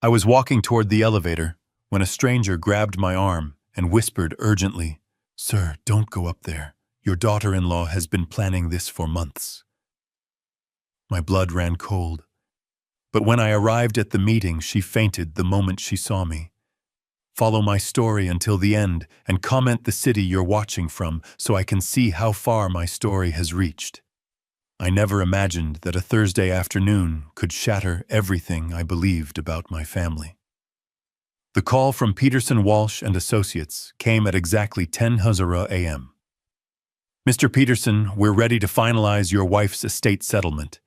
I was walking toward the elevator when a stranger grabbed my arm and whispered urgently, "Sir, don't go up there. Your daughter-in-law has been planning this for months." My blood ran cold. But when I arrived at the meeting, she fainted the moment she saw me. Follow my story until the end and comment the city you're watching from so I can see how far my story has reached. I never imagined that a Thursday afternoon could shatter everything I believed about my family. The call from Peterson Walsh and Associates came at exactly 10:00 a.m. "Mr. Peterson, we're ready to finalize your wife's estate settlement.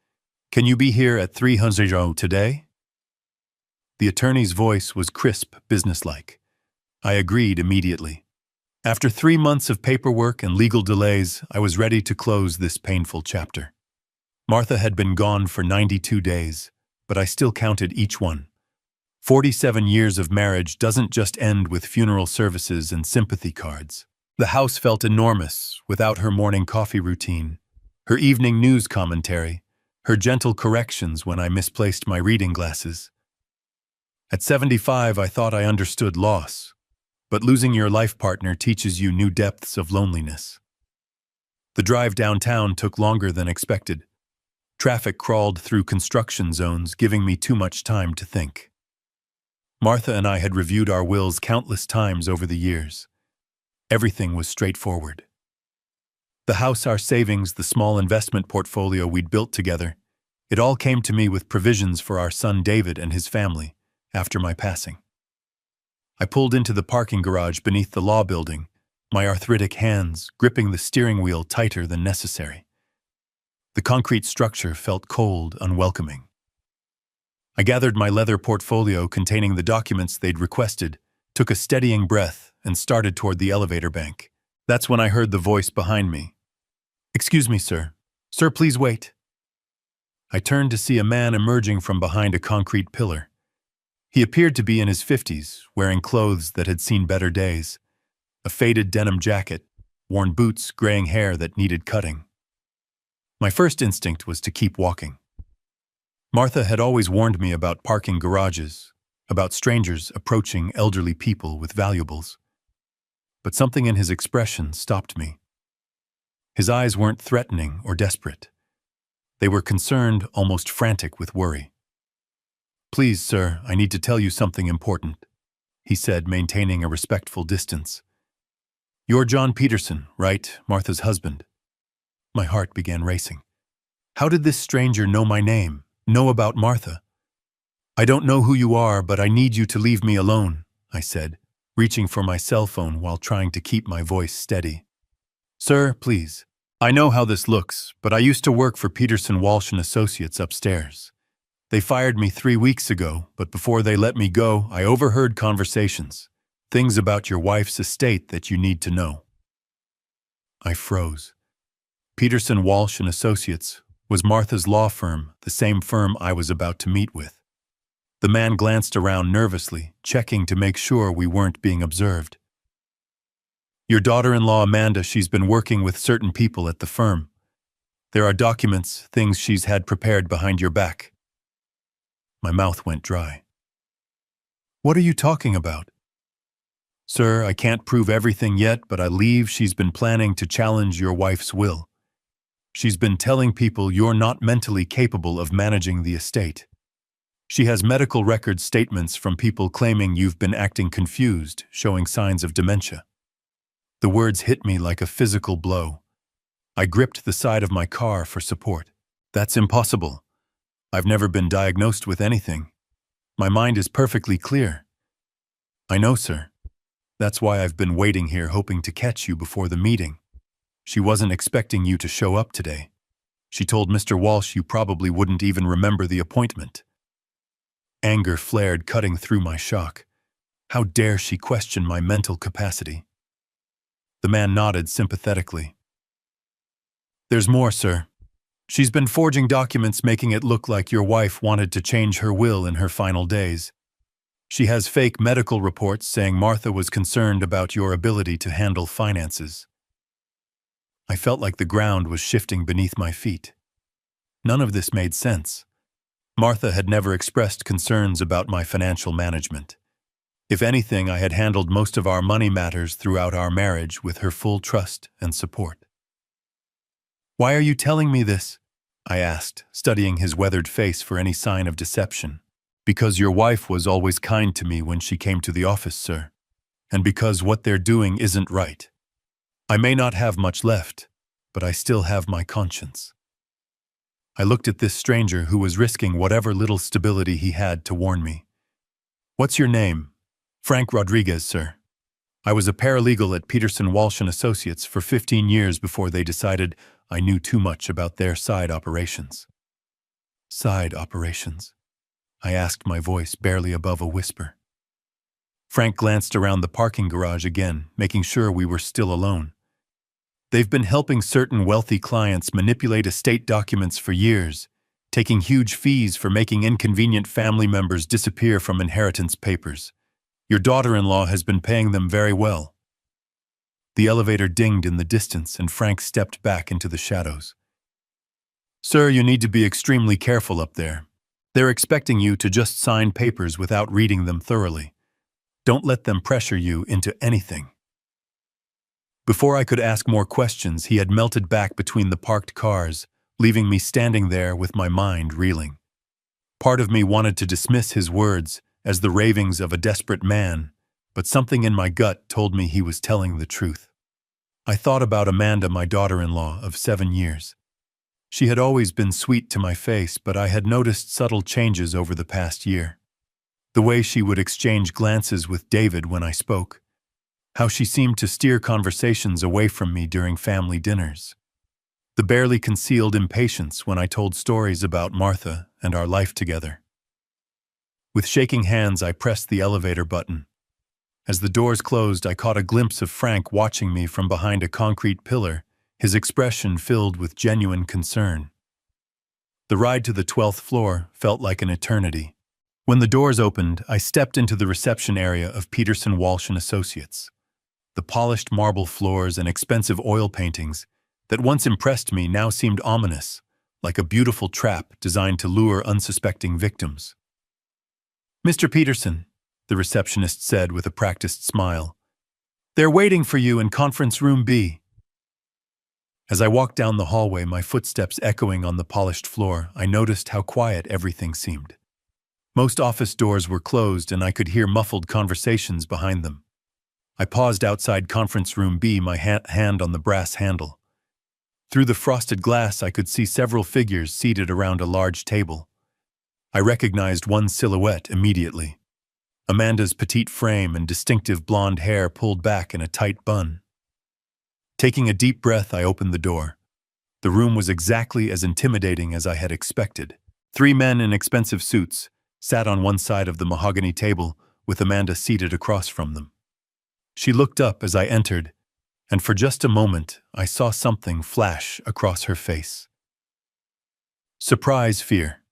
Can you be here at 3:00 today?" The attorney's voice was crisp, businesslike. I agreed immediately. After 3 months of paperwork and legal delays, I was ready to close this painful chapter. Martha had been gone for 92 days, but I still counted each one. 47 years of marriage doesn't just end with funeral services and sympathy cards. The house felt enormous without her morning coffee routine, her evening news commentary, her gentle corrections when I misplaced my reading glasses. At 75, I thought I understood loss, but losing your life partner teaches you new depths of loneliness. The drive downtown took longer than expected. Traffic crawled through construction zones, giving me too much time to think. Martha and I had reviewed our wills countless times over the years. Everything was straightforward. The house, our savings, the small investment portfolio we'd built together, it all came to me with provisions for our son David and his family after my passing. I pulled into the parking garage beneath the law building, my arthritic hands gripping the steering wheel tighter than necessary. The concrete structure felt cold, unwelcoming. I gathered my leather portfolio containing the documents they'd requested, took a steadying breath, and started toward the elevator bank. That's when I heard the voice behind me. "Excuse me, sir. Sir, please wait." I turned to see a man emerging from behind a concrete pillar. He appeared to be in his 50s, wearing clothes that had seen better days. A faded denim jacket, worn boots, graying hair that needed cutting. My first instinct was to keep walking. Martha had always warned me about parking garages, about strangers approaching elderly people with valuables. But something in his expression stopped me. His eyes weren't threatening or desperate. They were concerned, almost frantic with worry. "Please, sir, I need to tell you something important," he said, maintaining a respectful distance. "You're John Peterson, right, Martha's husband?" My heart began racing. How did this stranger know my name, know about Martha? "I don't know who you are, but I need you to leave me alone," I said, reaching for my cell phone while trying to keep my voice steady. "Sir, please. I know how this looks, but I used to work for Peterson Walsh and Associates upstairs. They fired me 3 weeks ago, but before they let me go, I overheard conversations, things about your wife's estate that you need to know." I froze. Peterson Walsh and Associates was Martha's law firm, the same firm I was about to meet with. The man glanced around nervously, checking to make sure we weren't being observed. "Your daughter-in-law Amanda, she's been working with certain people at the firm. There are documents, things she's had prepared behind your back." My mouth went dry. "What are you talking about?" "Sir, I can't prove everything yet, but I believe she's been planning to challenge your wife's will. She's been telling people you're not mentally capable of managing the estate. She has medical record statements from people claiming you've been acting confused, showing signs of dementia." The words hit me like a physical blow. I gripped the side of my car for support. "That's impossible. I've never been diagnosed with anything. My mind is perfectly clear." "I know, sir. That's why I've been waiting here hoping to catch you before the meeting. She wasn't expecting you to show up today. She told Mr. Walsh you probably wouldn't even remember the appointment." Anger flared, cutting through my shock. How dare she question my mental capacity? The man nodded sympathetically. "There's more, sir. She's been forging documents making it look like your wife wanted to change her will in her final days. She has fake medical reports saying Martha was concerned about your ability to handle finances." I felt like the ground was shifting beneath my feet. None of this made sense. Martha had never expressed concerns about my financial management. If anything, I had handled most of our money matters throughout our marriage with her full trust and support. "Why are you telling me this?" I asked, studying his weathered face for any sign of deception. "Because your wife was always kind to me when she came to the office, sir. And because what they're doing isn't right. I may not have much left, but I still have my conscience." I looked at this stranger who was risking whatever little stability he had to warn me. "What's your name?" "Frank Rodriguez, sir. I was a paralegal at Peterson Walsh & Associates for 15 years before they decided I knew too much about their side operations." "Side operations?" I asked, my voice barely above a whisper. Frank glanced around the parking garage again, making sure we were still alone. "They've been helping certain wealthy clients manipulate estate documents for years, taking huge fees for making inconvenient family members disappear from inheritance papers. Your daughter-in-law has been paying them very well." The elevator dinged in the distance and Frank stepped back into the shadows. "Sir, you need to be extremely careful up there. They're expecting you to just sign papers without reading them thoroughly. Don't let them pressure you into anything." Before I could ask more questions, he had melted back between the parked cars, leaving me standing there with my mind reeling. Part of me wanted to dismiss his words as the ravings of a desperate man, but something in my gut told me he was telling the truth. I thought about Amanda, my daughter-in-law of 7 years. She had always been sweet to my face, but I had noticed subtle changes over the past year. The way she would exchange glances with David when I spoke. How she seemed to steer conversations away from me during family dinners. The barely concealed impatience when I told stories about Martha and our life together. With shaking hands, I pressed the elevator button. As the doors closed, I caught a glimpse of Frank watching me from behind a concrete pillar, his expression filled with genuine concern. The ride to the 12th floor felt like an eternity. When the doors opened, I stepped into the reception area of Peterson Walsh & Associates. The polished marble floors and expensive oil paintings that once impressed me now seemed ominous, like a beautiful trap designed to lure unsuspecting victims. "Mr. Peterson," the receptionist said with a practiced smile, "they're waiting for you in conference room B." As I walked down the hallway, my footsteps echoing on the polished floor, I noticed how quiet everything seemed. Most office doors were closed and I could hear muffled conversations behind them. I paused outside conference room B, my hand on the brass handle. Through the frosted glass, I could see several figures seated around a large table. I recognized one silhouette immediately. Amanda's petite frame and distinctive blonde hair pulled back in a tight bun. Taking a deep breath, I opened the door. The room was exactly as intimidating as I had expected. 3 men in expensive suits sat on one side of the mahogany table, with Amanda seated across from them. She looked up as I entered, and for just a moment, I saw something flash across her face. Surprise, fear.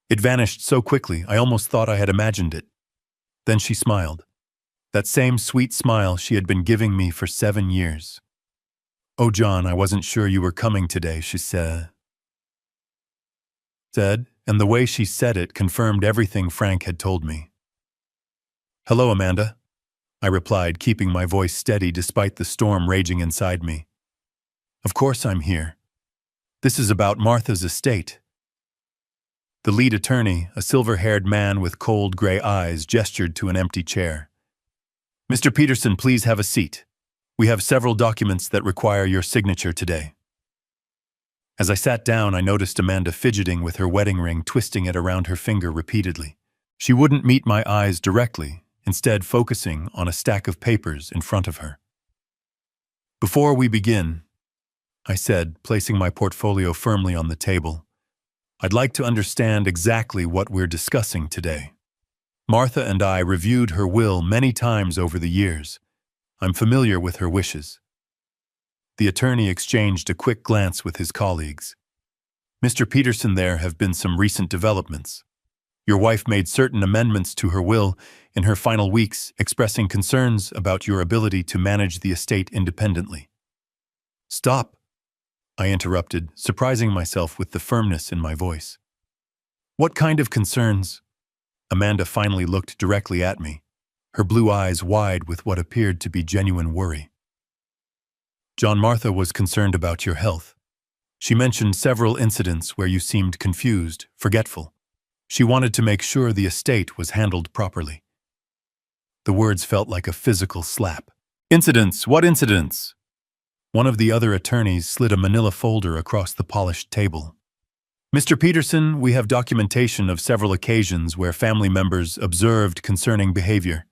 It vanished so quickly, I almost thought I had imagined it. Then she smiled. That same sweet smile she had been giving me for 7 years. "Oh, John, I wasn't sure you were coming today," she said, and the way she said it confirmed everything Frank had told me. "Hello, Amanda," I replied, keeping my voice steady despite the storm raging inside me. "Of course I'm here. This is about Martha's estate." The lead attorney, a silver-haired man with cold gray eyes, gestured to an empty chair. "Mr. Peterson, please have a seat. We have several documents that require your signature today." As I sat down, I noticed Amanda fidgeting with her wedding ring, twisting it around her finger repeatedly. She wouldn't meet my eyes directly, instead focusing on a stack of papers in front of her. "Before we begin," I said, placing my portfolio firmly on the table, "I'd like to understand exactly what we're discussing today. Martha and I reviewed her will many times over the years. I'm familiar with her wishes." The attorney exchanged a quick glance with his colleagues. "Mr. Peterson, there have been some recent developments. Your wife made certain amendments to her will in her final weeks, expressing concerns about your ability to manage the estate independently." "Stop," I interrupted, surprising myself with the firmness in my voice. What kind of concerns? Amanda finally looked directly at me, her blue eyes wide with what appeared to be genuine worry. John, Martha was concerned about your health. She mentioned several incidents where you seemed confused, forgetful. She wanted to make sure the estate was handled properly. The words felt like a physical slap. Incidents? What incidents? One of the other attorneys slid a manila folder across the polished table. Mr. Peterson, we have documentation of several occasions where family members observed concerning behavior.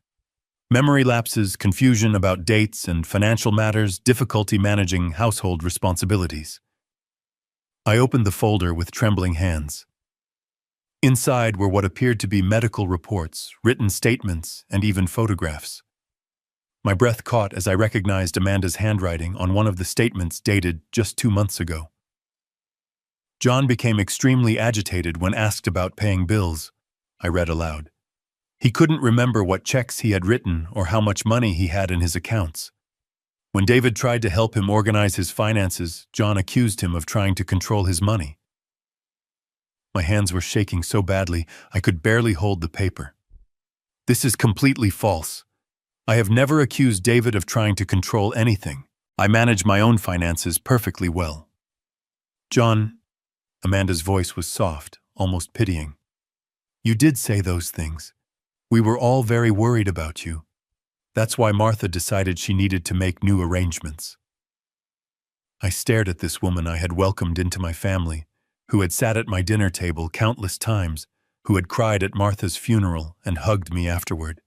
Memory lapses, confusion about dates and financial matters, difficulty managing household responsibilities. I opened the folder with trembling hands. Inside were what appeared to be medical reports, written statements, and even photographs. My breath caught as I recognized Amanda's handwriting on one of the statements dated just 2 months ago. John became extremely agitated when asked about paying bills, I read aloud. He couldn't remember what checks he had written or how much money he had in his accounts. When David tried to help him organize his finances, John accused him of trying to control his money. My hands were shaking so badly I could barely hold the paper. This is completely false. I have never accused David of trying to control anything. I manage my own finances perfectly well. John, Amanda's voice was soft, almost pitying. You did say those things. We were all very worried about you. That's why Martha decided she needed to make new arrangements. I stared at this woman I had welcomed into my family, who had sat at my dinner table countless times, who had cried at Martha's funeral and hugged me afterward.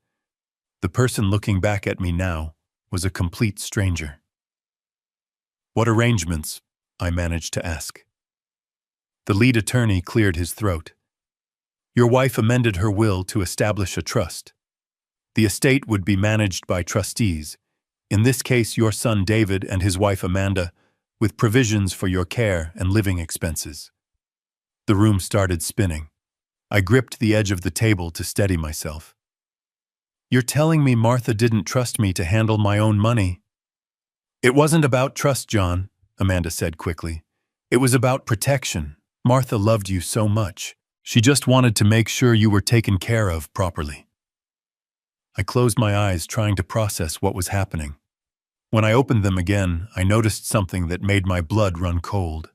The person looking back at me now was a complete stranger. What arrangements? I managed to ask. The lead attorney cleared his throat. Your wife amended her will to establish a trust. The estate would be managed by trustees, in this case your son David and his wife Amanda, with provisions for your care and living expenses. The room started spinning. I gripped the edge of the table to steady myself. You're telling me Martha didn't trust me to handle my own money? It wasn't about trust, John, Amanda said quickly. It was about protection. Martha loved you so much. She just wanted to make sure you were taken care of properly. I closed my eyes, trying to process what was happening. When I opened them again, I noticed something that made my blood run cold.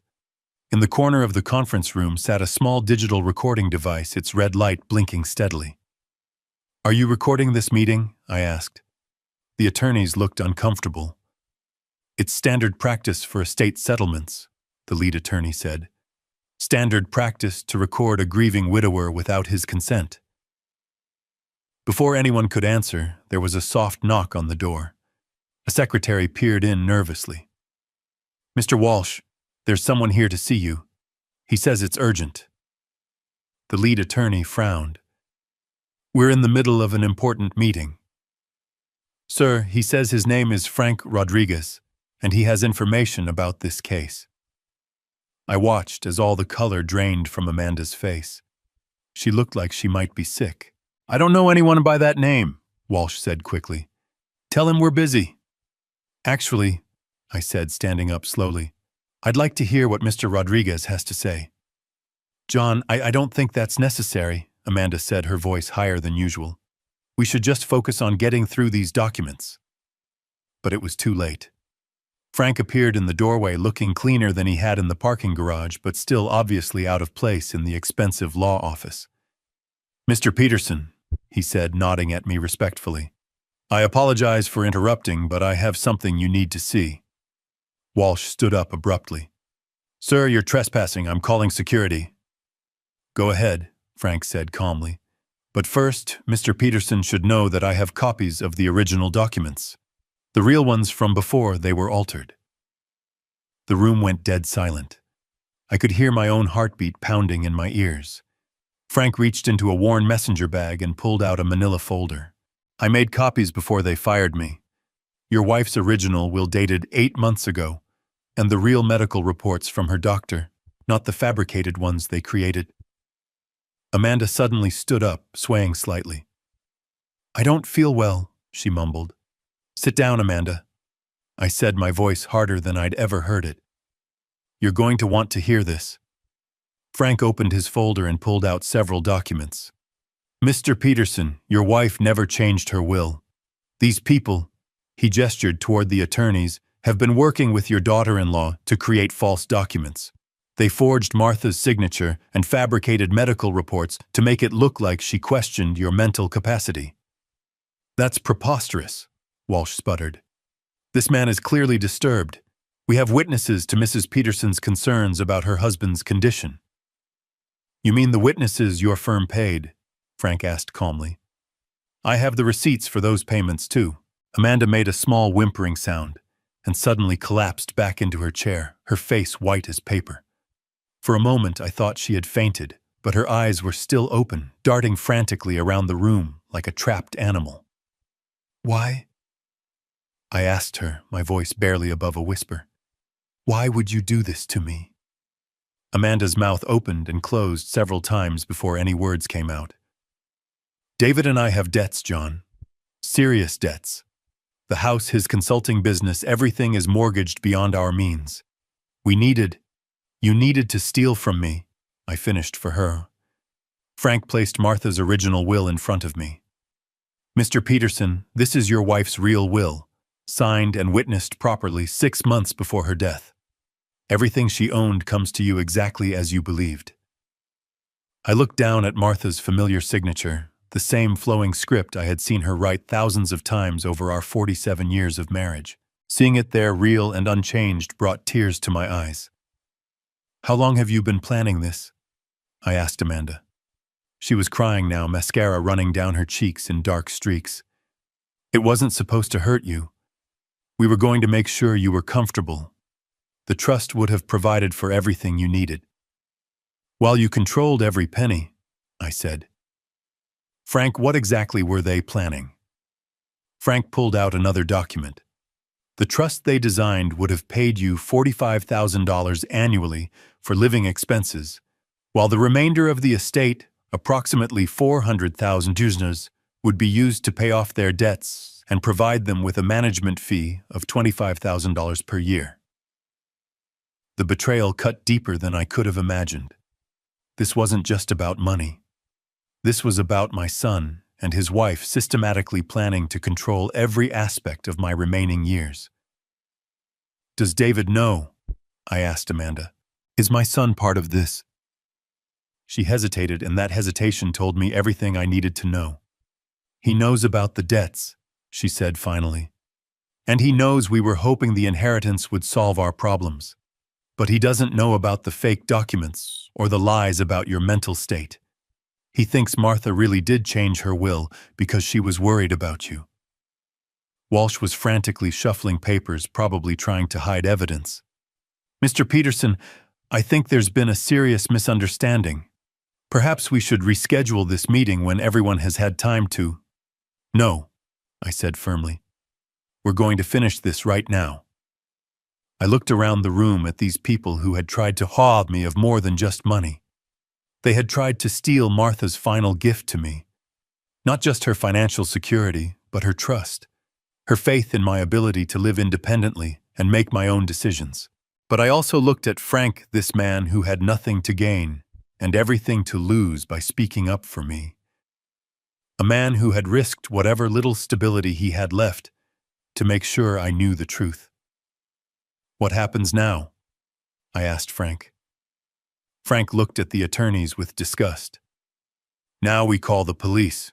In the corner of the conference room sat a small digital recording device, its red light blinking steadily. Are you recording this meeting? I asked. The attorneys looked uncomfortable. It's standard practice for estate settlements, the lead attorney said. Standard practice to record a grieving widower without his consent. Before anyone could answer, there was a soft knock on the door. A secretary peered in nervously. Mr. Walsh, there's someone here to see you. He says it's urgent. The lead attorney frowned. We're in the middle of an important meeting. Sir, he says his name is Frank Rodriguez, and he has information about this case. I watched as all the color drained from Amanda's face. She looked like she might be sick. I don't know anyone by that name, Walsh said quickly. Tell him we're busy. Actually, I said, standing up slowly, I'd like to hear what Mr. Rodriguez has to say. John, I don't think that's necessary, Amanda said, her voice higher than usual. We should just focus on getting through these documents. But it was too late. Frank appeared in the doorway looking cleaner than he had in the parking garage, but still obviously out of place in the expensive law office. Mr. Peterson, he said, nodding at me respectfully. I apologize for interrupting, but I have something you need to see. Walsh stood up abruptly. Sir, you're trespassing. I'm calling security. Go ahead, Frank said calmly. But first, Mr. Peterson should know that I have copies of the original documents. The real ones from before they were altered. The room went dead silent. I could hear my own heartbeat pounding in my ears. Frank reached into a worn messenger bag and pulled out a manila folder. I made copies before they fired me. Your wife's original will dated 8 months ago, and the real medical reports from her doctor, not the fabricated ones they created. Amanda suddenly stood up, swaying slightly. I don't feel well, she mumbled. Sit down, Amanda, I said, my voice harder than I'd ever heard it. You're going to want to hear this. Frank opened his folder and pulled out several documents. Mr. Peterson, your wife never changed her will. These people, he gestured toward the attorneys, have been working with your daughter-in-law to create false documents. They forged Martha's signature and fabricated medical reports to make it look like she questioned your mental capacity. That's preposterous, Walsh sputtered. This man is clearly disturbed. We have witnesses to Mrs. Peterson's concerns about her husband's condition. You mean the witnesses your firm paid? Frank asked calmly. I have the receipts for those payments too. Amanda made a small whimpering sound and suddenly collapsed back into her chair, her face white as paper. For a moment I thought she had fainted, but her eyes were still open, darting frantically around the room like a trapped animal. Why? I asked her, my voice barely above a whisper. Why would you do this to me? Amanda's mouth opened and closed several times before any words came out. David and I have debts, John. Serious debts. The house, his consulting business, everything is mortgaged beyond our means. You needed to steal from me, I finished for her. Frank placed Martha's original will in front of me. Mr. Peterson, this is your wife's real will, signed and witnessed properly 6 months before her death. Everything she owned comes to you exactly as you believed. I looked down at Martha's familiar signature, the same flowing script I had seen her write thousands of times over our 47 years of marriage. Seeing it there real and unchanged brought tears to my eyes. How long have you been planning this? I asked Amanda. She was crying now, mascara running down her cheeks in dark streaks. It wasn't supposed to hurt you. We were going to make sure you were comfortable. The trust would have provided for everything you needed. While you controlled every penny, I said. Frank, what exactly were they planning? Frank pulled out another document. The trust they designed would have paid you $45,000 annually for living expenses, while the remainder of the estate, approximately $400,000, would be used to pay off their debts and provide them with a management fee of $25,000 per year. The betrayal cut deeper than I could have imagined. This wasn't just about money. This was about my son and his wife systematically planning to control every aspect of my remaining years. Does David know? I asked Amanda. Is my son part of this? She hesitated, and that hesitation told me everything I needed to know. He knows about the debts, she said finally. And he knows we were hoping the inheritance would solve our problems. But he doesn't know about the fake documents or the lies about your mental state. He thinks Martha really did change her will because she was worried about you. Walsh was frantically shuffling papers, probably trying to hide evidence. Mr. Peterson, I think there's been a serious misunderstanding. Perhaps we should reschedule this meeting when everyone has had time to. No, I said firmly. We're going to finish this right now. I looked around the room at these people who had tried to rob me of more than just money. They had tried to steal Martha's final gift to me. Not just her financial security, but her trust. Her faith in my ability to live independently and make my own decisions. But I also looked at Frank, this man who had nothing to gain and everything to lose by speaking up for me. A man who had risked whatever little stability he had left to make sure I knew the truth. What happens now? I asked Frank. Frank looked at the attorneys with disgust. Now we call the police.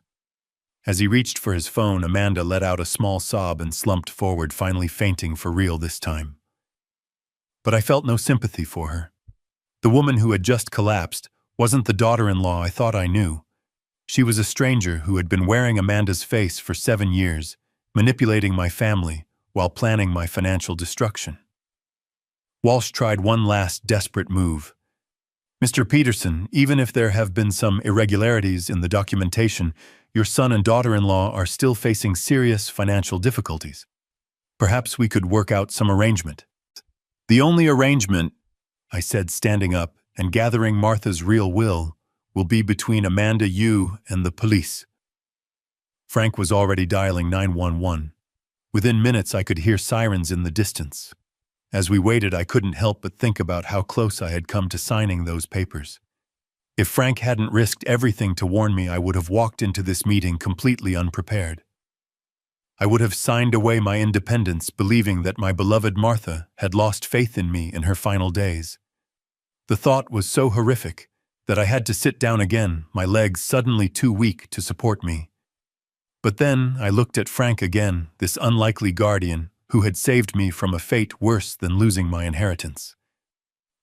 As he reached for his phone, Amanda let out a small sob and slumped forward, finally fainting for real this time. But I felt no sympathy for her. The woman who had just collapsed wasn't the daughter-in-law I thought I knew. She was a stranger who had been wearing Amanda's face for 7 years, manipulating my family while planning my financial destruction. Walsh tried one last desperate move. Mr. Peterson, even if there have been some irregularities in the documentation, your son and daughter-in-law are still facing serious financial difficulties. Perhaps we could work out some arrangement. The only arrangement, I said, standing up and gathering Martha's real will be between Amanda, you, and the police. Frank was already dialing 911. Within minutes I could hear sirens in the distance. As we waited, I couldn't help but think about how close I had come to signing those papers. If Frank hadn't risked everything to warn me, I would have walked into this meeting completely unprepared. I would have signed away my independence, believing that my beloved Martha had lost faith in me in her final days. The thought was so horrific that I had to sit down again, my legs suddenly too weak to support me. But then I looked at Frank again, this unlikely guardian who had saved me from a fate worse than losing my inheritance.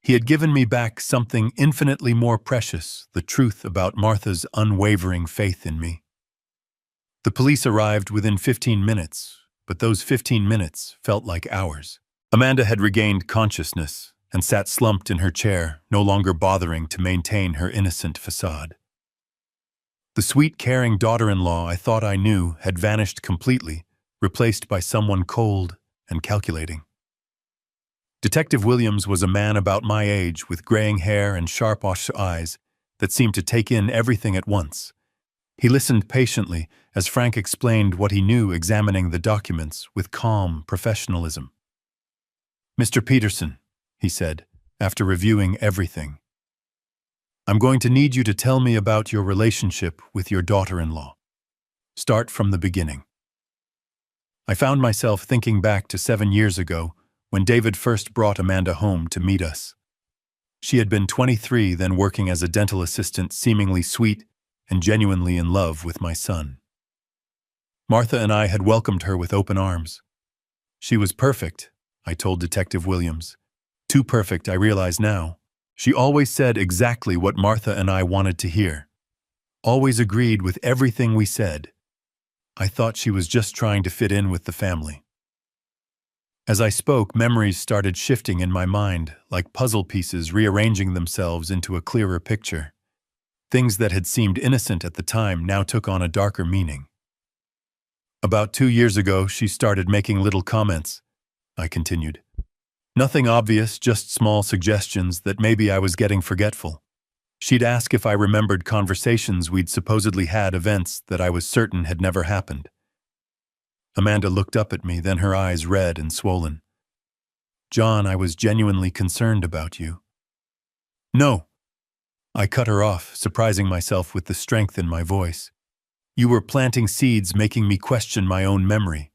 He had given me back something infinitely more precious, the truth about Martha's unwavering faith in me. The police arrived within 15 minutes, but those 15 minutes felt like hours. Amanda had regained consciousness and sat slumped in her chair, no longer bothering to maintain her innocent facade. The sweet, caring daughter-in-law I thought I knew had vanished completely, replaced by someone cold and calculating. Detective Williams was a man about my age with graying hair and sharp eyes that seemed to take in everything at once. He listened patiently as Frank explained what he knew, examining the documents with calm professionalism. "Mr. Peterson," he said, after reviewing everything, "I'm going to need you to tell me about your relationship with your daughter-in-law. Start from the beginning." I found myself thinking back to 7 years ago when David first brought Amanda home to meet us. She had been 23, then working as a dental assistant, seemingly sweet and genuinely in love with my son. Martha and I had welcomed her with open arms. She was perfect, I told Detective Williams. Too perfect, I realize now. She always said exactly what Martha and I wanted to hear. Always agreed with everything we said. I thought she was just trying to fit in with the family. As I spoke, memories started shifting in my mind, like puzzle pieces rearranging themselves into a clearer picture. Things that had seemed innocent at the time now took on a darker meaning. "About 2 years ago, she started making little comments," I continued. "Nothing obvious, just small suggestions that maybe I was getting forgetful. She'd ask if I remembered conversations we'd supposedly had, events that I was certain had never happened." Amanda looked up at me, then her eyes red and swollen. "John, I was genuinely concerned about you." "No." I cut her off, surprising myself with the strength in my voice. "You were planting seeds, making me question my own memory."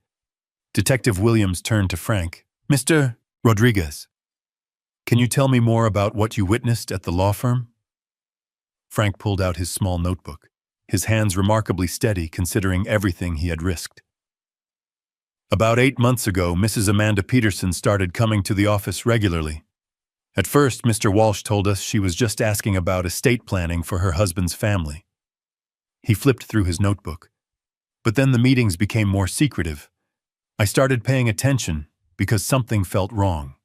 Detective Williams turned to Frank. "Mr. Rodriguez, can you tell me more about what you witnessed at the law firm?" Frank pulled out his small notebook, his hands remarkably steady considering everything he had risked. "About 8 months ago, Mrs. Amanda Peterson started coming to the office regularly. At first, Mr. Walsh told us she was just asking about estate planning for her husband's family." He flipped through his notebook. "But then the meetings became more secretive. I started paying attention because something felt wrong.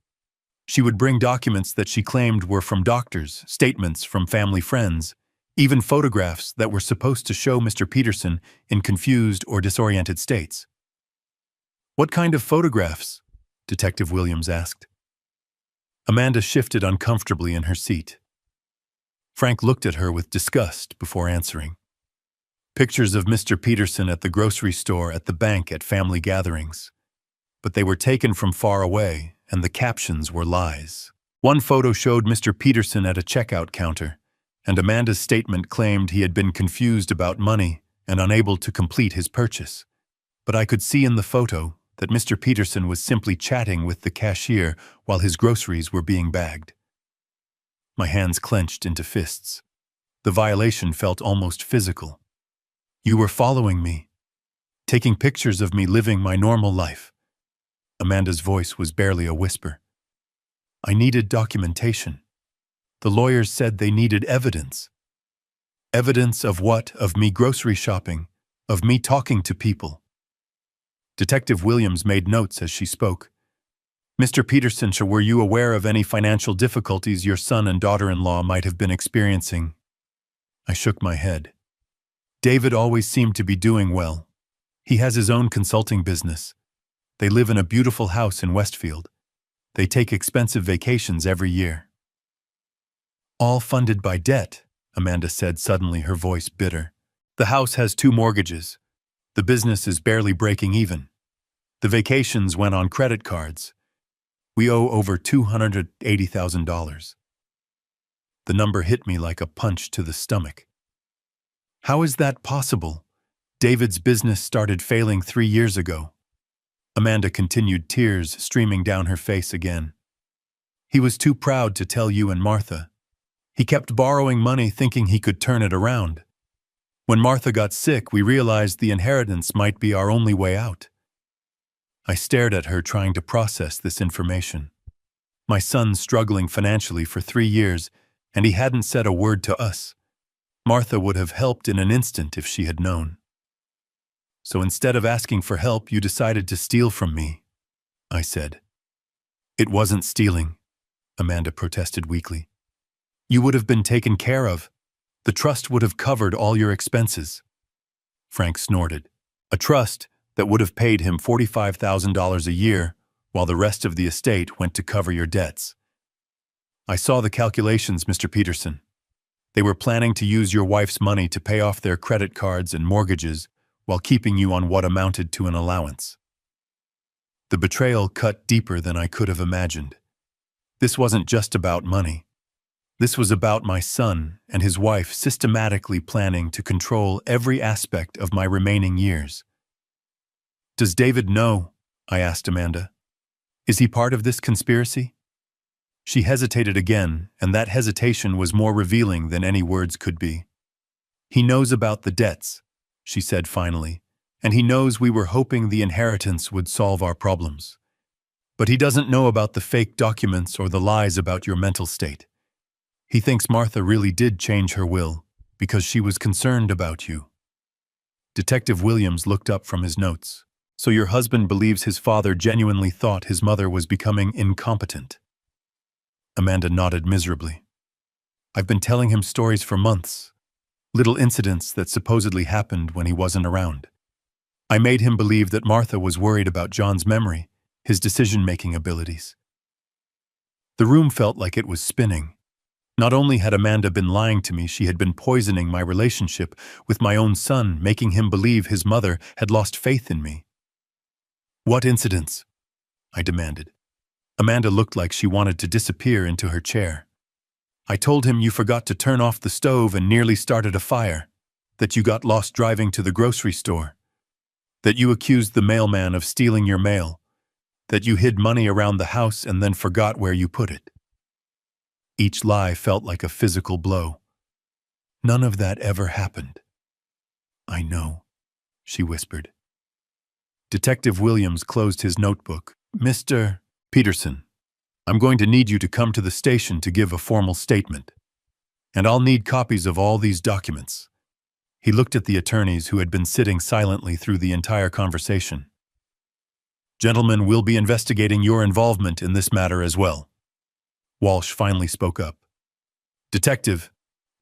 She would bring documents that she claimed were from doctors, statements from family friends, even photographs that were supposed to show Mr. Peterson in confused or disoriented states." "What kind of photographs?" Detective Williams asked. Amanda shifted uncomfortably in her seat. Frank looked at her with disgust before answering. "Pictures of Mr. Peterson at the grocery store, at the bank, at family gatherings. But they were taken from far away, and the captions were lies. One photo showed Mr. Peterson at a checkout counter, and Amanda's statement claimed he had been confused about money and unable to complete his purchase. But I could see in the photo that Mr. Peterson was simply chatting with the cashier while his groceries were being bagged." My hands clenched into fists. The violation felt almost physical. "You were following me, taking pictures of me living my normal life." Amanda's voice was barely a whisper. "I needed documentation. The lawyers said they needed evidence." "Evidence of what? Of me grocery shopping, of me talking to people." Detective Williams made notes as she spoke. "Mr. Peterson, were you aware of any financial difficulties your son and daughter-in-law might have been experiencing?" I shook my head. "David always seemed to be doing well. He has his own consulting business. They live in a beautiful house in Westfield. They take expensive vacations every year." "All funded by debt," Amanda said, suddenly her voice bitter. "The house has 2 mortgages. The business is barely breaking even. The vacations went on credit cards. We owe over $280,000. The number hit me like a punch to the stomach. How is that possible? David's business started failing 3 years ago. Amanda continued, tears streaming down her face again. He was too proud to tell you and Martha. He kept borrowing money thinking he could turn it around. When Martha got sick, we realized the inheritance might be our only way out. I stared at her, trying to process this information. My son struggling financially for 3 years, and he hadn't said a word to us. Martha would have helped in an instant if she had known. So instead of asking for help, you decided to steal from me, I said. It wasn't stealing, Amanda protested weakly. You would have been taken care of. The trust would have covered all your expenses. Frank snorted. A trust that would have paid him $45,000 a year, while the rest of the estate went to cover your debts. I saw the calculations, Mr. Peterson. They were planning to use your wife's money to pay off their credit cards and mortgages while keeping you on what amounted to an allowance. The betrayal cut deeper than I could have imagined. This wasn't just about money. This was about my son and his wife systematically planning to control every aspect of my remaining years. Does David know? I asked Amanda. Is he part of this conspiracy? She hesitated again, and that hesitation was more revealing than any words could be. He knows about the debts, she said finally, and he knows we were hoping the inheritance would solve our problems. But he doesn't know about the fake documents or the lies about your mental state. He thinks Martha really did change her will because she was concerned about you. Detective Williams looked up from his notes. So your husband believes his father genuinely thought his mother was becoming incompetent? Amanda nodded miserably. I've been telling him stories for months. Little incidents that supposedly happened when he wasn't around. I made him believe that Martha was worried about John's memory, his decision-making abilities. The room felt like it was spinning. Not only had Amanda been lying to me, she had been poisoning my relationship with my own son, making him believe his mother had lost faith in me. What incidents? I demanded. Amanda looked like she wanted to disappear into her chair. I told him you forgot to turn off the stove and nearly started a fire, that you got lost driving to the grocery store, that you accused the mailman of stealing your mail, that you hid money around the house and then forgot where you put it. Each lie felt like a physical blow. None of that ever happened. I know, she whispered. Detective Williams closed his notebook. Mr. Peterson, I'm going to need you to come to the station to give a formal statement. And I'll need copies of all these documents. He looked at the attorneys who had been sitting silently through the entire conversation. Gentlemen, we'll be investigating your involvement in this matter as well. Walsh finally spoke up. Detective,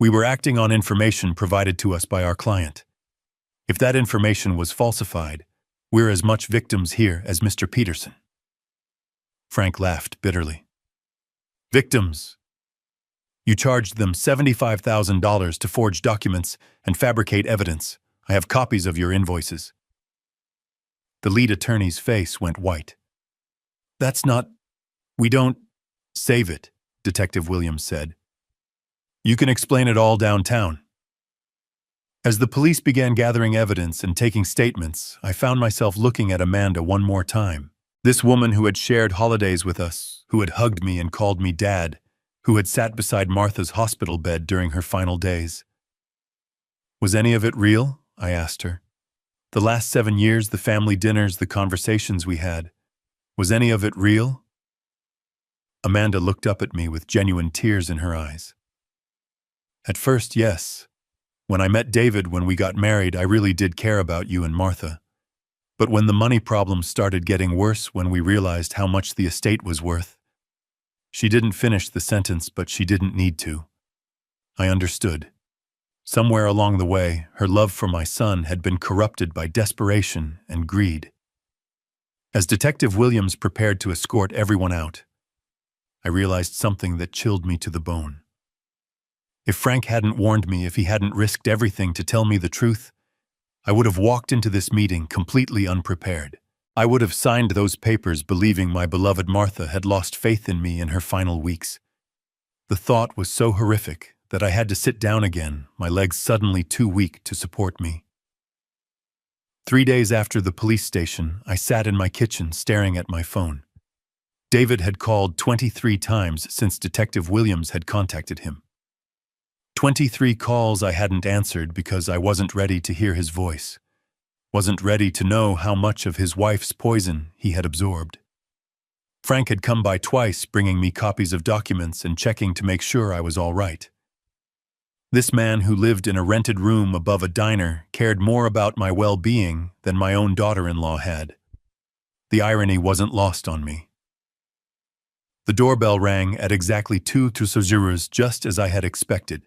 we were acting on information provided to us by our client. If that information was falsified, we're as much victims here as Mr. Peterson. Frank laughed bitterly. Victims? You charged them $75,000 to forge documents and fabricate evidence. I have copies of your invoices. The lead attorney's face went white. That's not... We don't... Save it, Detective Williams said. You can explain it all downtown. As the police began gathering evidence and taking statements, I found myself looking at Amanda one more time. This woman who had shared holidays with us, who had hugged me and called me Dad, who had sat beside Martha's hospital bed during her final days. Was any of it real? I asked her. The last 7 years, the family dinners, the conversations we had. Was any of it real? Amanda looked up at me with genuine tears in her eyes. At first, yes. When I met David, when we got married, I really did care about you and Martha. But when the money problems started getting worse, when we realized how much the estate was worth. She didn't finish the sentence, but she didn't need to. I understood. Somewhere along the way, her love for my son had been corrupted by desperation and greed. As Detective Williams prepared to escort everyone out, I realized something that chilled me to the bone. If Frank hadn't warned me, if he hadn't risked everything to tell me the truth, I would have walked into this meeting completely unprepared. I would have signed those papers believing my beloved Martha had lost faith in me in her final weeks. The thought was so horrific that I had to sit down again, my legs suddenly too weak to support me. 3 days after the police station, I sat in my kitchen staring at my phone. David had called 23 times since Detective Williams had contacted him. 23 calls I hadn't answered because I wasn't ready to hear his voice, wasn't ready to know how much of his wife's poison he had absorbed. Frank had come by twice, bringing me copies of documents and checking to make sure I was all right. This man who lived in a rented room above a diner cared more about my well-being than my own daughter-in-law had. The irony wasn't lost on me. The doorbell rang at exactly 2:00, just as I had expected.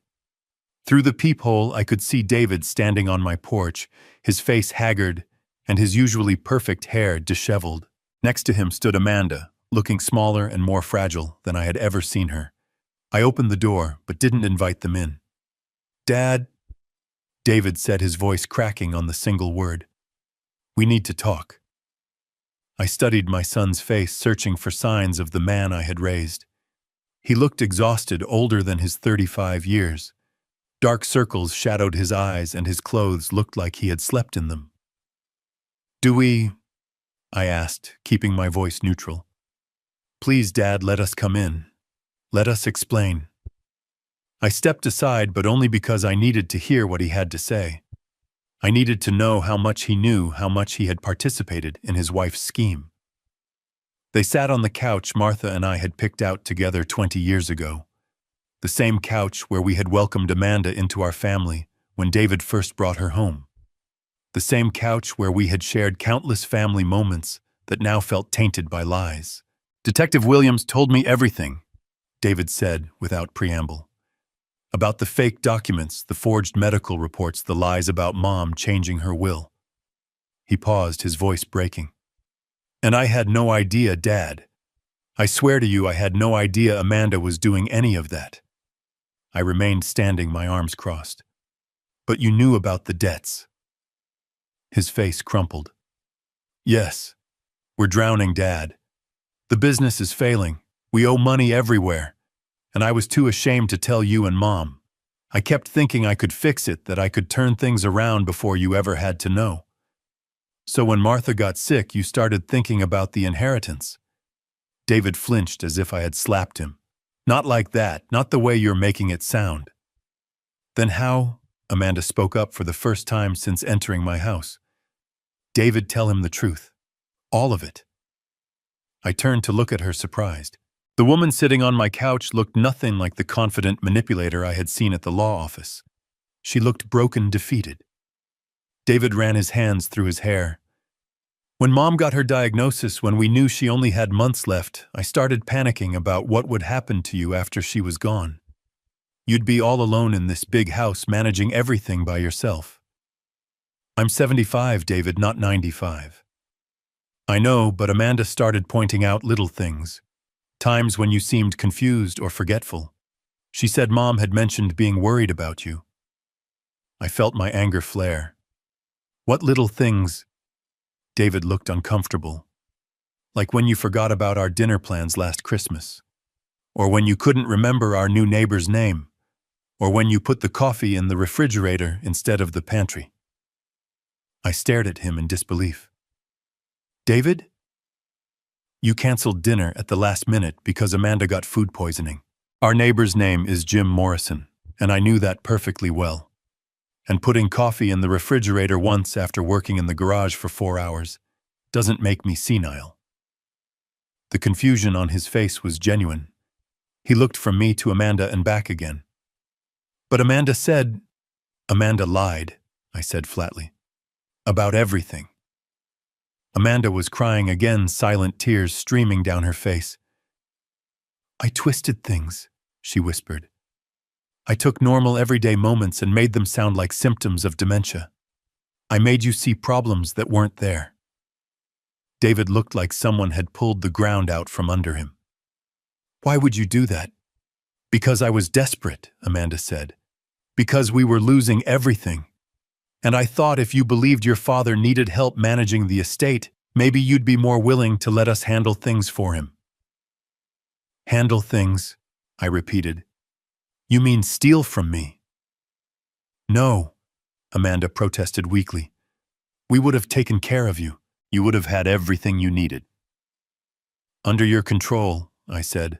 Through the peephole, I could see David standing on my porch, his face haggard and his usually perfect hair disheveled. Next to him stood Amanda, looking smaller and more fragile than I had ever seen her. I opened the door, but didn't invite them in. "Dad," David said, his voice cracking on the single word. "We need to talk." I studied my son's face, searching for signs of the man I had raised. He looked exhausted, older than his 35 years. Dark circles shadowed his eyes, and his clothes looked like he had slept in them. "Do we?" I asked, keeping my voice neutral. "Please, Dad, let us come in. Let us explain." I stepped aside, but only because I needed to hear what he had to say. I needed to know how much he knew, how much he had participated in his wife's scheme. They sat on the couch Martha and I had picked out together 20 years ago. The same couch where we had welcomed Amanda into our family when David first brought her home. The same couch where we had shared countless family moments that now felt tainted by lies. "Detective Williams told me everything," David said without preamble. "About the fake documents, the forged medical reports, the lies about Mom changing her will." He paused, his voice breaking. "And I had no idea, Dad. I swear to you I had no idea Amanda was doing any of that." I remained standing, my arms crossed. "But you knew about the debts." His face crumpled. "Yes. We're drowning, Dad. The business is failing. We owe money everywhere. And I was too ashamed to tell you and Mom. I kept thinking I could fix it, that I could turn things around before you ever had to know. So when Martha got sick, you started thinking about the inheritance." David flinched as if I had slapped him. "Not like that, not the way you're making it sound." "Then how?" Amanda spoke up for the first time since entering my house. "David, tell him the truth. All of it." I turned to look at her, surprised. The woman sitting on my couch looked nothing like the confident manipulator I had seen at the law office. She looked broken, defeated. David ran his hands through his hair. "When Mom got her diagnosis, when we knew she only had months left, I started panicking about what would happen to you after she was gone. You'd be all alone in this big house, managing everything by yourself." "I'm 75, David, not 95. "I know, but Amanda started pointing out little things. Times when you seemed confused or forgetful. She said Mom had mentioned being worried about you." I felt my anger flare. "What little things?" David looked uncomfortable. "Like when you forgot about our dinner plans last Christmas. Or when you couldn't remember our new neighbor's name. Or when you put the coffee in the refrigerator instead of the pantry." I stared at him in disbelief. "David? You canceled dinner at the last minute because Amanda got food poisoning. Our neighbor's name is Jim Morrison, and I knew that perfectly well. And putting coffee in the refrigerator once after working in the garage for 4 hours doesn't make me senile." The confusion on his face was genuine. He looked from me to Amanda and back again. "But Amanda said—" "Amanda lied," I said flatly. "About everything." Amanda was crying again, silent tears streaming down her face. "I twisted things," she whispered. "I took normal everyday moments and made them sound like symptoms of dementia. I made you see problems that weren't there." David looked like someone had pulled the ground out from under him. "Why would you do that?" "Because I was desperate," Amanda said. "Because we were losing everything. And I thought if you believed your father needed help managing the estate, maybe you'd be more willing to let us handle things for him." "Handle things," I repeated, You mean steal from me? No, Amanda protested weakly. We would have taken care of you. You would have had everything you needed. Under your control, I said.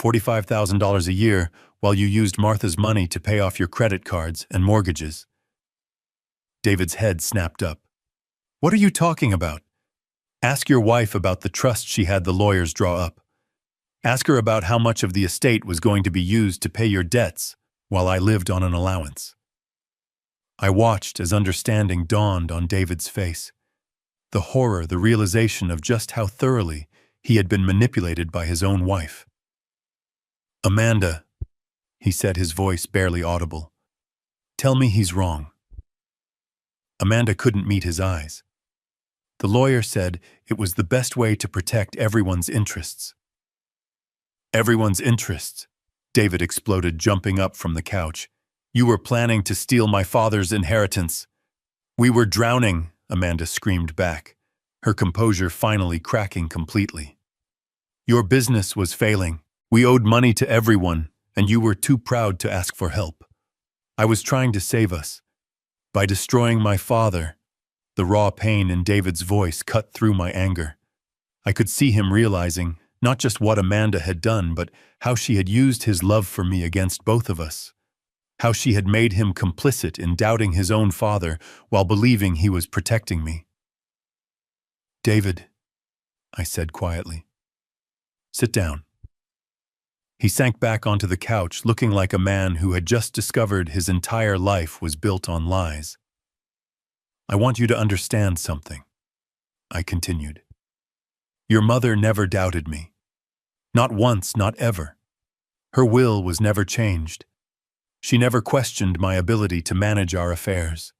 $45,000 a year while you used Martha's money to pay off your credit cards and mortgages. David's head snapped up. What are you talking about? Ask your wife about the trust she had the lawyers draw up. Ask her about how much of the estate was going to be used to pay your debts while I lived on an allowance. I watched as understanding dawned on David's face. The horror, the realization of just how thoroughly he had been manipulated by his own wife. Amanda, he said, his voice barely audible. Tell me he's wrong. Amanda couldn't meet his eyes. The lawyer said it was the best way to protect everyone's interests. Everyone's interests, David exploded, jumping up from the couch. You were planning to steal my father's inheritance. We were drowning, Amanda screamed back, her composure finally cracking completely. Your business was failing. We owed money to everyone, and you were too proud to ask for help. I was trying to save us. By destroying my father, the raw pain in David's voice cut through my anger. I could see him realizing not just what Amanda had done, but how she had used his love for me against both of us. How she had made him complicit in doubting his own father while believing he was protecting me. David, I said quietly. Sit down. He sank back onto the couch, looking like a man who had just discovered his entire life was built on lies. I want you to understand something, I continued. Your mother never doubted me. Not once, not ever. Her will was never changed. She never questioned my ability to manage our affairs.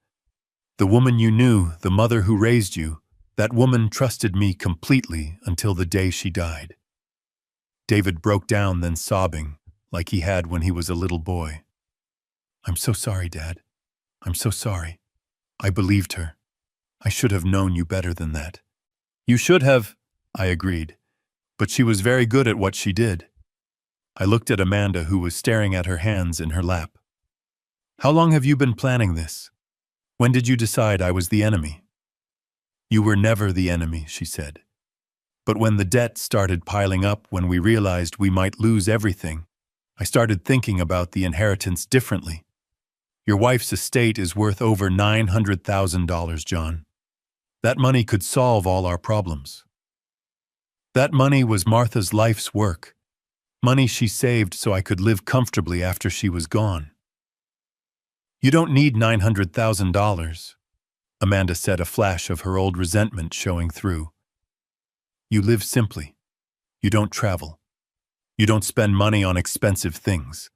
The woman you knew, the mother who raised you, that woman trusted me completely until the day she died. David broke down, then sobbing, like he had when he was a little boy. I'm so sorry, Dad. I'm so sorry. I believed her. I should have known you better than that. You should have, I agreed, but she was very good at what she did. I looked at Amanda, who was staring at her hands in her lap. How long have you been planning this? When did you decide I was the enemy? You were never the enemy, she said. But when the debt started piling up, when we realized we might lose everything, I started thinking about the inheritance differently. Your wife's estate is worth over $900,000, John. That money could solve all our problems. That money was Martha's life's work. Money she saved so I could live comfortably after she was gone. You don't need $900,000, Amanda said, a flash of her old resentment showing through. You live simply. You don't travel. You don't spend money on expensive things.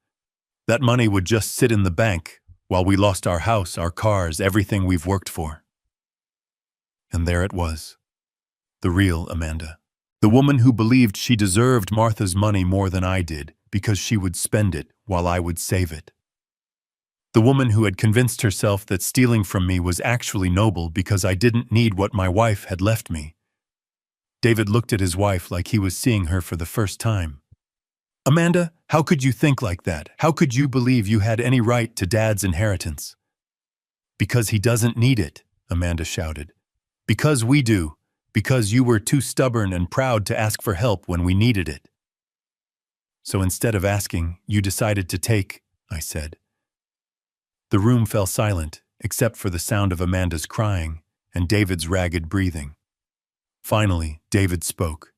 That money would just sit in the bank while we lost our house, our cars, everything we've worked for. And there it was. The real Amanda. The woman who believed she deserved Martha's money more than I did because she would spend it while I would save it. The woman who had convinced herself that stealing from me was actually noble because I didn't need what my wife had left me. David looked at his wife like he was seeing her for the first time. Amanda, how could you think like that? How could you believe you had any right to Dad's inheritance? Because he doesn't need it, Amanda shouted. Because we do. Because you were too stubborn and proud to ask for help when we needed it. So instead of asking, you decided to take, I said. The room fell silent, except for the sound of Amanda's crying and David's ragged breathing. Finally, David spoke.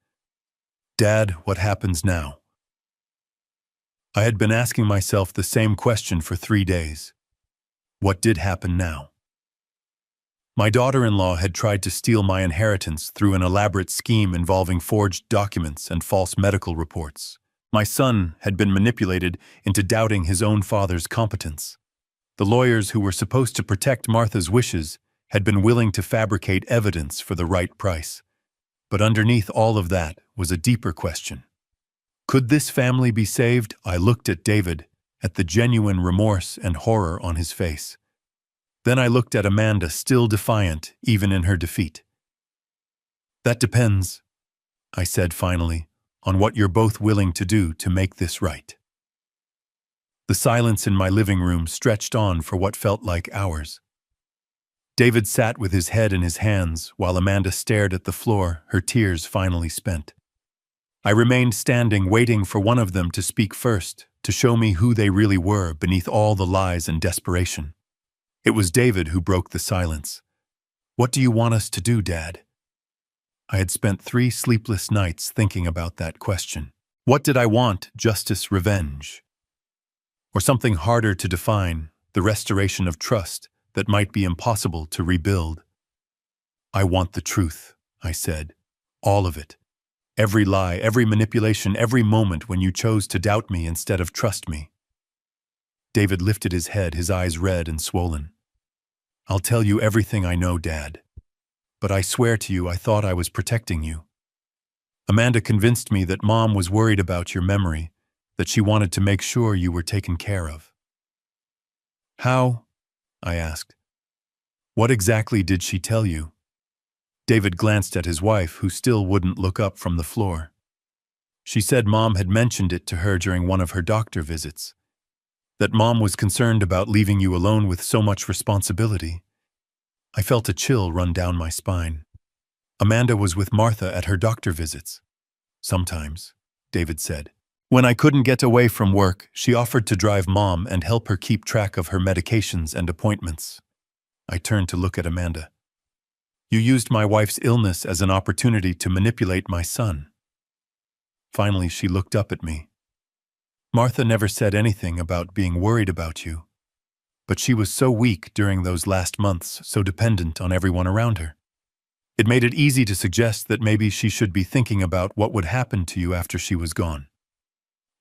Dad, what happens now? I had been asking myself the same question for 3 days. What did happen now? My daughter-in-law had tried to steal my inheritance through an elaborate scheme involving forged documents and false medical reports. My son had been manipulated into doubting his own father's competence. The lawyers who were supposed to protect Martha's wishes had been willing to fabricate evidence for the right price. But underneath all of that was a deeper question. Could this family be saved? I looked at David, at the genuine remorse and horror on his face. Then I looked at Amanda, still defiant, even in her defeat. That depends, I said finally, on what you're both willing to do to make this right. The silence in my living room stretched on for what felt like hours. David sat with his head in his hands while Amanda stared at the floor, her tears finally spent. I remained standing, waiting for one of them to speak first, to show me who they really were beneath all the lies and desperation. It was David who broke the silence. "What do you want us to do, Dad?" I had spent 3 sleepless nights thinking about that question. What did I want? Justice, revenge? Or something harder to define, the restoration of trust that might be impossible to rebuild? "I want the truth," I said. "All of it. Every lie, every manipulation, every moment when you chose to doubt me instead of trust me." David lifted his head, his eyes red and swollen. "I'll tell you everything I know, Dad. But I swear to you I thought I was protecting you. Amanda convinced me that Mom was worried about your memory, that she wanted to make sure you were taken care of." "How?" I asked. "What exactly did she tell you?" David glanced at his wife, who still wouldn't look up from the floor. "She said Mom had mentioned it to her during one of her doctor visits. That Mom was concerned about leaving you alone with so much responsibility." I felt a chill run down my spine. "Amanda was with Martha at her doctor visits." "Sometimes," David said. "When I couldn't get away from work, she offered to drive Mom and help her keep track of her medications and appointments." I turned to look at Amanda. "You used my wife's illness as an opportunity to manipulate my son." Finally, she looked up at me. "Martha never said anything about being worried about you. But she was so weak during those last months, so dependent on everyone around her. It made it easy to suggest that maybe she should be thinking about what would happen to you after she was gone."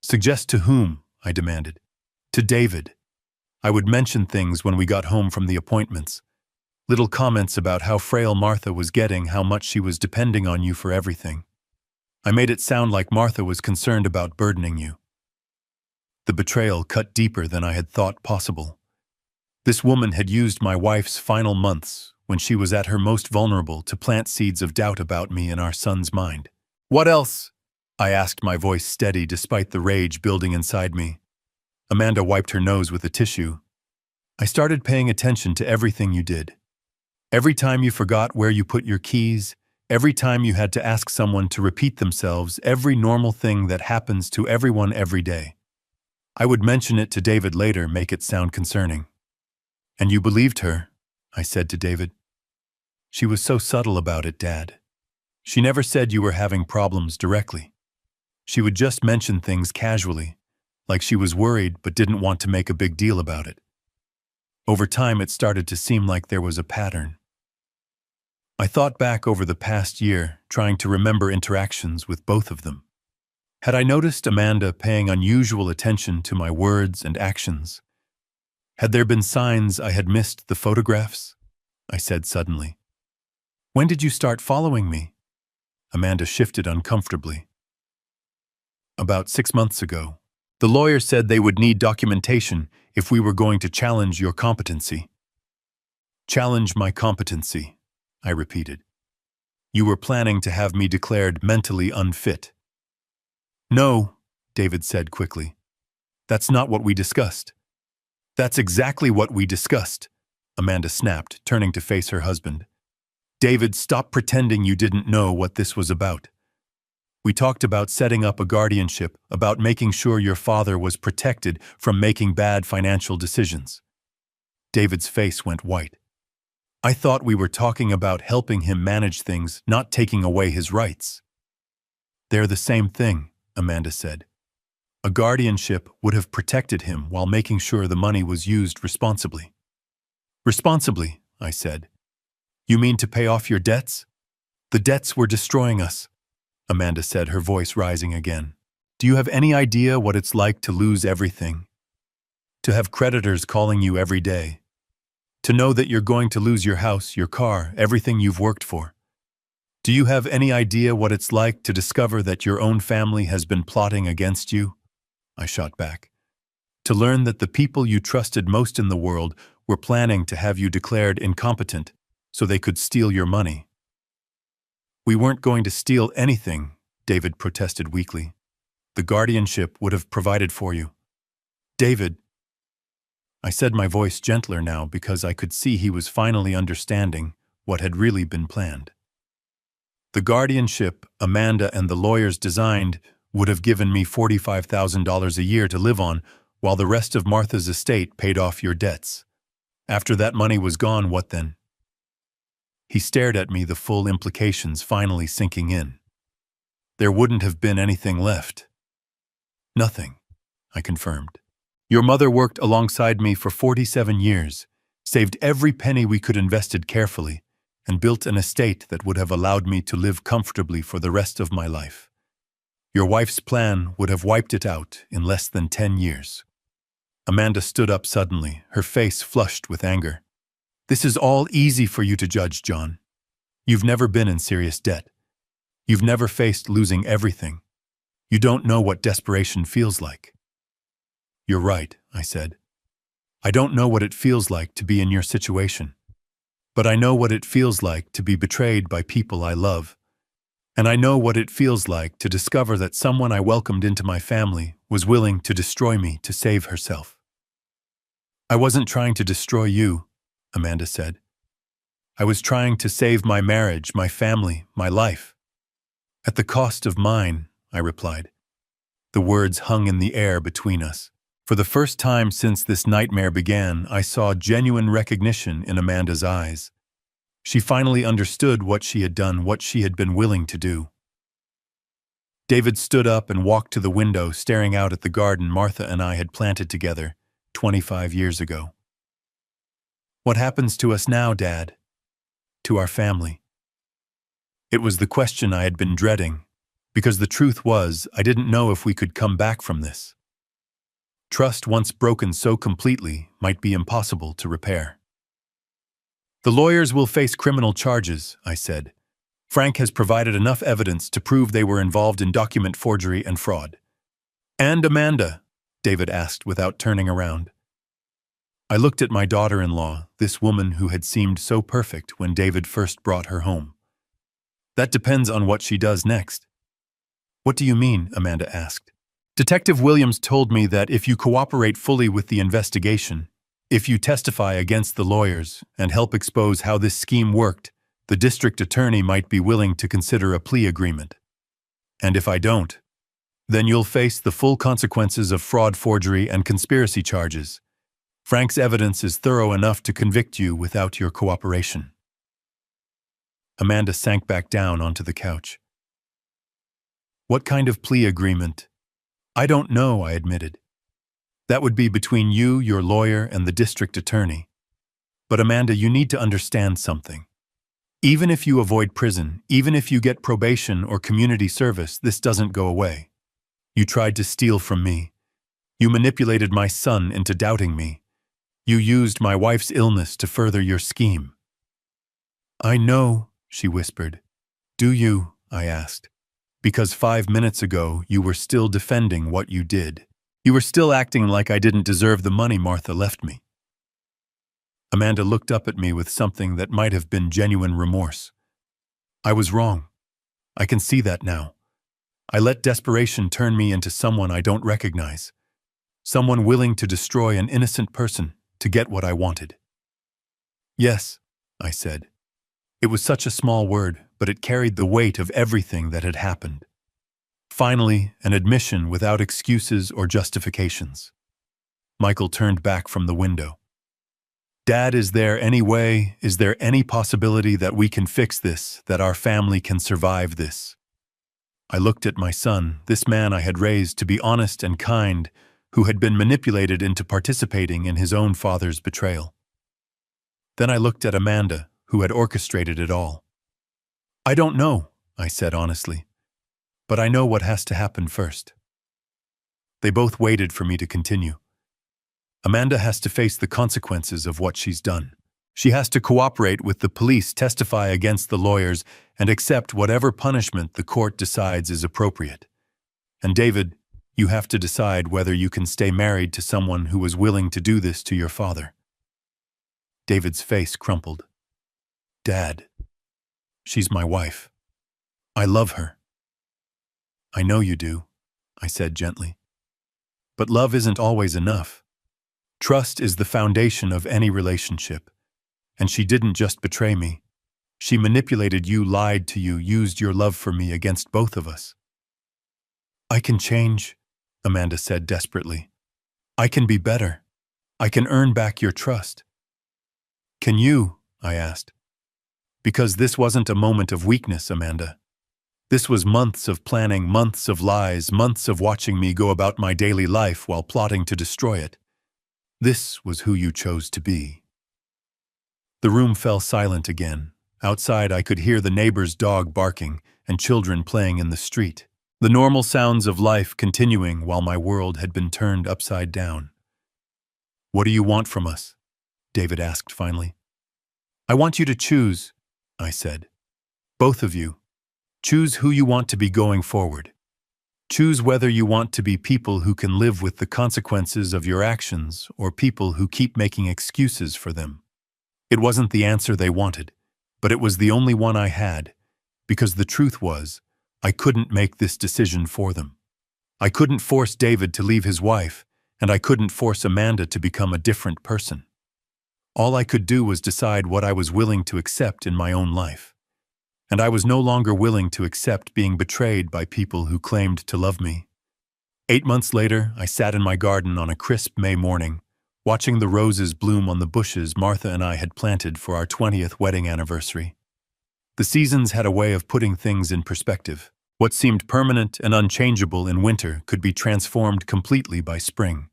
"Suggest to whom?" I demanded. "To David. I would mention things when we got home from the appointments. Little comments about how frail Martha was getting, how much she was depending on you for everything. I made it sound like Martha was concerned about burdening you." The betrayal cut deeper than I had thought possible. This woman had used my wife's final months, when she was at her most vulnerable, to plant seeds of doubt about me in our son's mind. "What else?" I asked, my voice steady despite the rage building inside me. Amanda wiped her nose with a tissue. "I started paying attention to everything you did. Every time you forgot where you put your keys, every time you had to ask someone to repeat themselves, every normal thing that happens to everyone every day. I would mention it to David later, make it sound concerning." "And you believed her," I said to David. "She was so subtle about it, Dad. She never said you were having problems directly. She would just mention things casually, like she was worried but didn't want to make a big deal about it. Over time, it started to seem like there was a pattern." I thought back over the past year, trying to remember interactions with both of them. Had I noticed Amanda paying unusual attention to my words and actions? Had there been signs I had missed the photographs? I said suddenly. "When did you start following me?" Amanda shifted uncomfortably. "About 6 months ago. The lawyer said they would need documentation if we were going to challenge your competency." "Challenge my competency," I repeated. "You were planning to have me declared mentally unfit." "No," David said quickly. "That's not what we discussed." "That's exactly what we discussed," Amanda snapped, turning to face her husband. "David, stop pretending you didn't know what this was about. We talked about setting up a guardianship, about making sure your father was protected from making bad financial decisions." David's face went white. "I thought we were talking about helping him manage things, not taking away his rights." "They're the same thing," Amanda said. "A guardianship would have protected him while making sure the money was used responsibly." "Responsibly," I said. "You mean to pay off your debts?" "The debts were destroying us," Amanda said, her voice rising again. "Do you have any idea what it's like to lose everything? To have creditors calling you every day? To know that you're going to lose your house, your car, everything you've worked for? Do you have any idea what it's like to discover that your own family has been plotting against you?" I shot back. "To learn that the people you trusted most in the world were planning to have you declared incompetent so they could steal your money." "We weren't going to steal anything," David protested weakly. "The guardianship would have provided for you." David, I said, my voice gentler now because I could see he was finally understanding what had really been planned. The guardianship Amanda and the lawyers designed would have given me $45,000 a year to live on while the rest of Martha's estate paid off your debts. After that money was gone, what then? He stared at me, the full implications finally sinking in. There wouldn't have been anything left. Nothing, I confirmed. Your mother worked alongside me for 47 years, saved every penny we could invested carefully, and built an estate that would have allowed me to live comfortably for the rest of my life. Your wife's plan would have wiped it out in less than 10 years. Amanda stood up suddenly, her face flushed with anger. This is all easy for you to judge, John. You've never been in serious debt. You've never faced losing everything. You don't know what desperation feels like. You're right, I said. I don't know what it feels like to be in your situation. But I know what it feels like to be betrayed by people I love. And I know what it feels like to discover that someone I welcomed into my family was willing to destroy me to save herself. I wasn't trying to destroy you, Amanda said. I was trying to save my marriage, my family, my life. At the cost of mine, I replied. The words hung in the air between us. For the first time since this nightmare began, I saw genuine recognition in Amanda's eyes. She finally understood what she had done, what she had been willing to do. David stood up and walked to the window, staring out at the garden Martha and I had planted together 25 years ago. What happens to us now, Dad? To our family? It was the question I had been dreading, because the truth was, I didn't know if we could come back from this. Trust once broken so completely might be impossible to repair. The lawyers will face criminal charges, I said. Frank has provided enough evidence to prove they were involved in document forgery and fraud. And Amanda? David asked without turning around. I looked at my daughter-in-law, this woman who had seemed so perfect when David first brought her home. That depends on what she does next. What do you mean? Amanda asked. Detective Williams told me that if you cooperate fully with the investigation, if you testify against the lawyers and help expose how this scheme worked, the district attorney might be willing to consider a plea agreement. And if I don't, then you'll face the full consequences of fraud, forgery, and conspiracy charges. Frank's evidence is thorough enough to convict you without your cooperation. Amanda sank back down onto the couch. What kind of plea agreement? I don't know, I admitted. That would be between you, your lawyer, and the district attorney. But Amanda, you need to understand something. Even if you avoid prison, even if you get probation or community service, this doesn't go away. You tried to steal from me. You manipulated my son into doubting me. You used my wife's illness to further your scheme. I know, she whispered. Do you? I asked. Because 5 minutes ago, you were still defending what you did. You were still acting like I didn't deserve the money Martha left me. Amanda looked up at me with something that might have been genuine remorse. I was wrong. I can see that now. I let desperation turn me into someone I don't recognize. Someone willing to destroy an innocent person to get what I wanted. Yes, I said. It was such a small word, but it carried the weight of everything that had happened. Finally, an admission without excuses or justifications. Michael turned back from the window. Dad, is there any way, is there any possibility that we can fix this, that our family can survive this? I looked at my son, this man I had raised to be honest and kind, who had been manipulated into participating in his own father's betrayal. Then I looked at Amanda, who had orchestrated it all. I don't know, I said honestly, but I know what has to happen first. They both waited for me to continue. Amanda has to face the consequences of what she's done. She has to cooperate with the police, testify against the lawyers, and accept whatever punishment the court decides is appropriate. And David, you have to decide whether you can stay married to someone who was willing to do this to your father. David's face crumpled. Dad, she's my wife. I love her. I know you do, I said gently. But love isn't always enough. Trust is the foundation of any relationship. And she didn't just betray me. She manipulated you, lied to you, used your love for me against both of us. I can change, Amanda said desperately. I can be better. I can earn back your trust. Can you? I asked. Because this wasn't a moment of weakness, Amanda. This was months of planning, months of lies, months of watching me go about my daily life while plotting to destroy it. This was who you chose to be. The room fell silent again. Outside, I could hear the neighbor's dog barking and children playing in the street. The normal sounds of life continuing while my world had been turned upside down. What do you want from us? David asked finally. I want you to choose, I said. Both of you. Choose who you want to be going forward. Choose whether you want to be people who can live with the consequences of your actions or people who keep making excuses for them. It wasn't the answer they wanted, but it was the only one I had, because the truth was, I couldn't make this decision for them. I couldn't force David to leave his wife, and I couldn't force Amanda to become a different person. All I could do was decide what I was willing to accept in my own life. And I was no longer willing to accept being betrayed by people who claimed to love me. 8 months later, I sat in my garden on a crisp May morning, watching the roses bloom on the bushes Martha and I had planted for our 20th wedding anniversary. The seasons had a way of putting things in perspective. What seemed permanent and unchangeable in winter could be transformed completely by spring.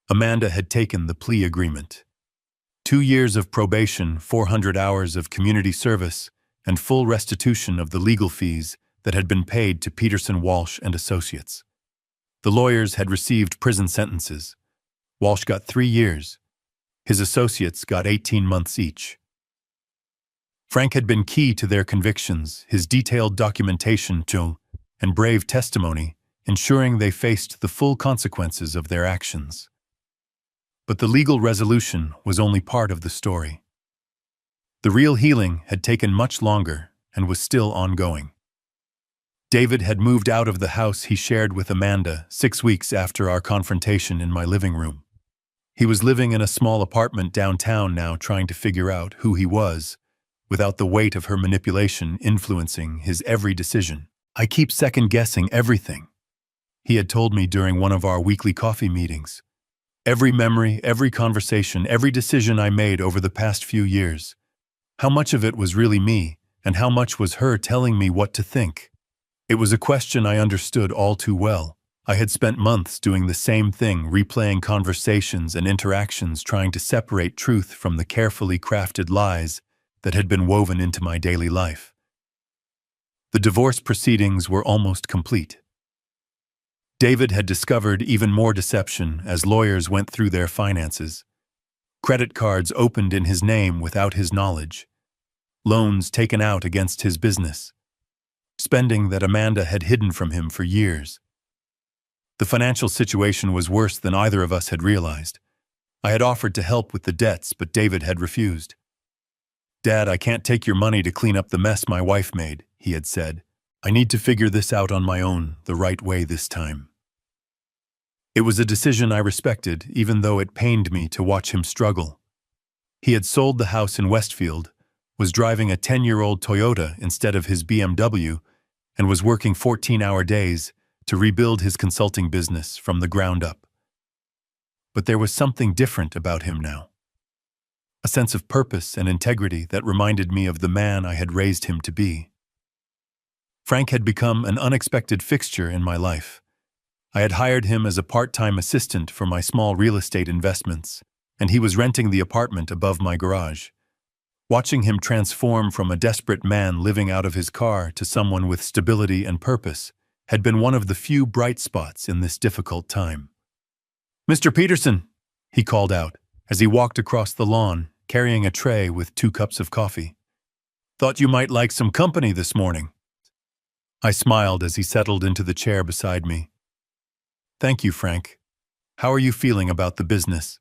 Amanda had taken the plea agreement. 2 years of probation, 400 hours of community service, and full restitution of the legal fees that had been paid to Peterson, Walsh and Associates. The lawyers had received prison sentences. Walsh got 3 years. His associates got 18 months each. Frank had been key to their convictions, his detailed documentation, and brave testimony, ensuring they faced the full consequences of their actions. But the legal resolution was only part of the story. The real healing had taken much longer and was still ongoing. David had moved out of the house he shared with Amanda 6 weeks after our confrontation in my living room. He was living in a small apartment downtown now, trying to figure out who he was, without the weight of her manipulation influencing his every decision. I keep second-guessing everything, he had told me during one of our weekly coffee meetings. Every memory, every conversation, every decision I made over the past few years. How much of it was really me, and how much was her telling me what to think? It was a question I understood all too well. I had spent months doing the same thing, replaying conversations and interactions, trying to separate truth from the carefully crafted lies that had been woven into my daily life. The divorce proceedings were almost complete. David had discovered even more deception as lawyers went through their finances. Credit cards opened in his name without his knowledge. Loans taken out against his business. Spending that Amanda had hidden from him for years. The financial situation was worse than either of us had realized. I had offered to help with the debts, but David had refused. Dad, I can't take your money to clean up the mess my wife made, he had said. I need to figure this out on my own, the right way this time. It was a decision I respected, even though it pained me to watch him struggle. He had sold the house in Westfield, was driving a 10-year-old Toyota instead of his BMW, and was working 14-hour days to rebuild his consulting business from the ground up. But there was something different about him now. A sense of purpose and integrity that reminded me of the man I had raised him to be. Frank had become an unexpected fixture in my life. I had hired him as a part-time assistant for my small real estate investments, and he was renting the apartment above my garage. Watching him transform from a desperate man living out of his car to someone with stability and purpose had been one of the few bright spots in this difficult time. "Mr. Peterson," he called out as he walked across the lawn, carrying a tray with 2 cups of coffee. "Thought you might like some company this morning." I smiled as he settled into the chair beside me. "Thank you, Frank. How are you feeling about the business?"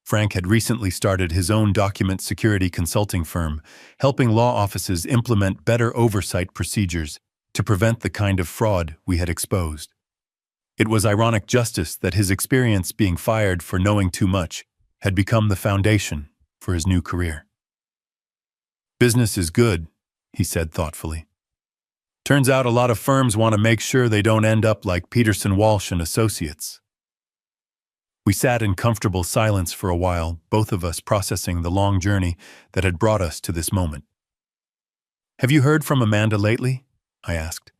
Frank had recently started his own document security consulting firm, helping law offices implement better oversight procedures to prevent the kind of fraud we had exposed. It was ironic justice that his experience being fired for knowing too much had become the foundation for his new career. "Business is good," he said thoughtfully. "Turns out a lot of firms want to make sure they don't end up like Peterson Walsh and Associates." We sat in comfortable silence for a while, both of us processing the long journey that had brought us to this moment. "Have you heard from Amanda lately?" I asked.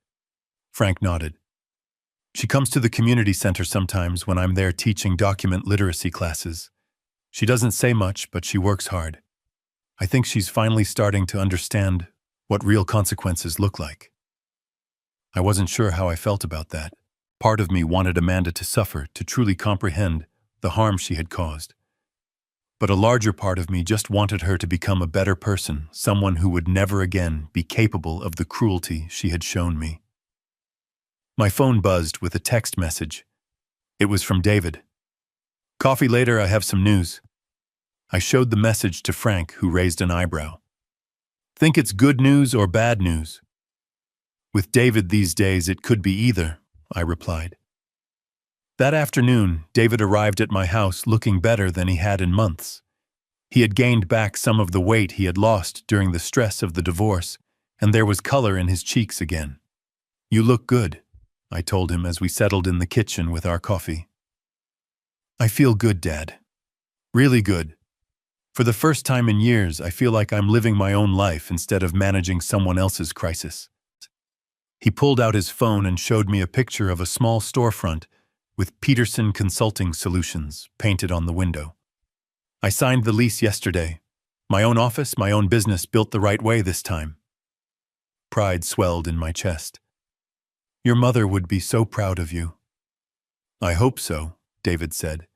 Frank nodded. "She comes to the community center sometimes when I'm there teaching document literacy classes. She doesn't say much, but she works hard. I think she's finally starting to understand what real consequences look like." I wasn't sure how I felt about that. Part of me wanted Amanda to suffer, to truly comprehend the harm she had caused. But a larger part of me just wanted her to become a better person, someone who would never again be capable of the cruelty she had shown me. My phone buzzed with a text message. It was from David. "Coffee later, I have some news." I showed the message to Frank, who raised an eyebrow. "Think it's good news or bad news?" "With David these days, it could be either," I replied. That afternoon, David arrived at my house looking better than he had in months. He had gained back some of the weight he had lost during the stress of the divorce, and there was color in his cheeks again. "You look good," I told him as we settled in the kitchen with our coffee. "I feel good, Dad. Really good. For the first time in years, I feel like I'm living my own life instead of managing someone else's crisis." He pulled out his phone and showed me a picture of a small storefront with Peterson Consulting Solutions painted on the window. "I signed the lease yesterday. My own office, my own business, built the right way this time." Pride swelled in my chest. "Your mother would be so proud of you." "I hope so," David said.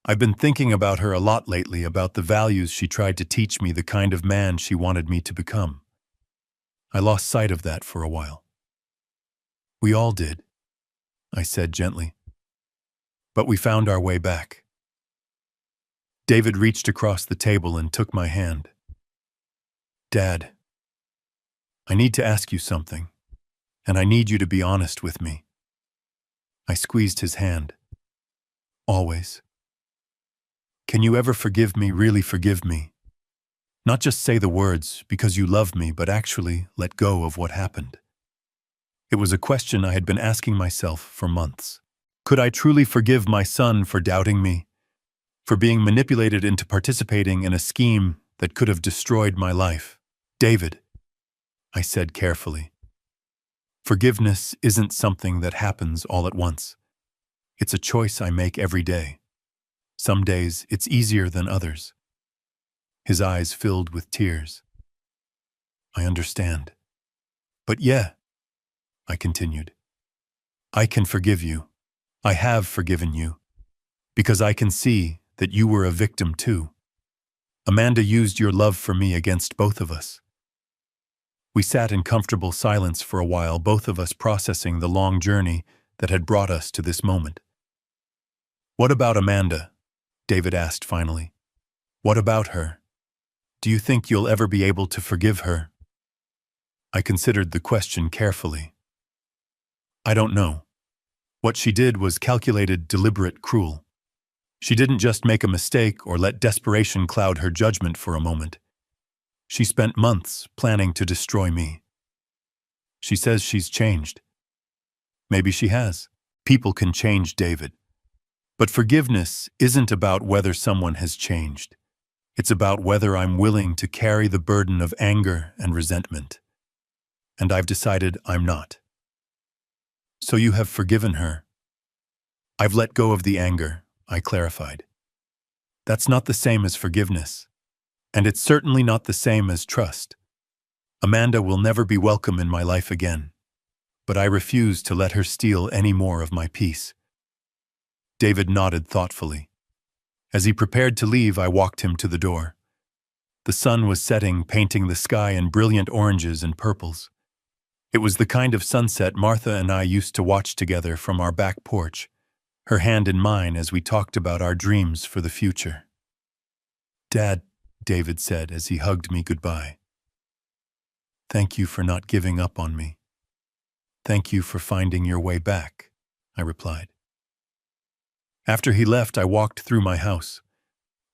"I've been thinking about her a lot lately, about the values she tried to teach me, the kind of man she wanted me to become. I lost sight of that for a while." "We all did," I said gently. "But we found our way back." David reached across the table and took my hand. "Dad, I need to ask you something, and I need you to be honest with me." I squeezed his hand. "Always. Can you ever forgive me, really forgive me? Not just say the words because you love me, but actually let go of what happened?" It was a question I had been asking myself for months. Could I truly forgive my son for doubting me, for being manipulated into participating in a scheme that could have destroyed my life? "David," I said carefully, "forgiveness isn't something that happens all at once. It's a choice I make every day. Some days it's easier than others." His eyes filled with tears. "I understand. But yeah," I continued, "I can forgive you. I have forgiven you. Because I can see that you were a victim too. Amanda used your love for me against both of us." We sat in comfortable silence for a while, both of us processing the long journey that had brought us to this moment. "What about Amanda?" David asked finally. "What about her? Do you think you'll ever be able to forgive her?" I considered the question carefully. "I don't know. What she did was calculated, deliberate, cruel. She didn't just make a mistake or let desperation cloud her judgment for a moment. She spent months planning to destroy me. She says she's changed. Maybe she has. People can change, David. But forgiveness isn't about whether someone has changed. It's about whether I'm willing to carry the burden of anger and resentment. And I've decided I'm not." "So you have forgiven her?" "I've let go of the anger," I clarified. "That's not the same as forgiveness. And it's certainly not the same as trust. Amanda will never be welcome in my life again. But I refuse to let her steal any more of my peace." David nodded thoughtfully. As he prepared to leave, I walked him to the door. The sun was setting, painting the sky in brilliant oranges and purples. It was the kind of sunset Martha and I used to watch together from our back porch, her hand in mine as we talked about our dreams for the future. "Dad," David said as he hugged me goodbye. "Thank you for not giving up on me. Thank you for finding your way back." I replied. After he left, I walked through my house.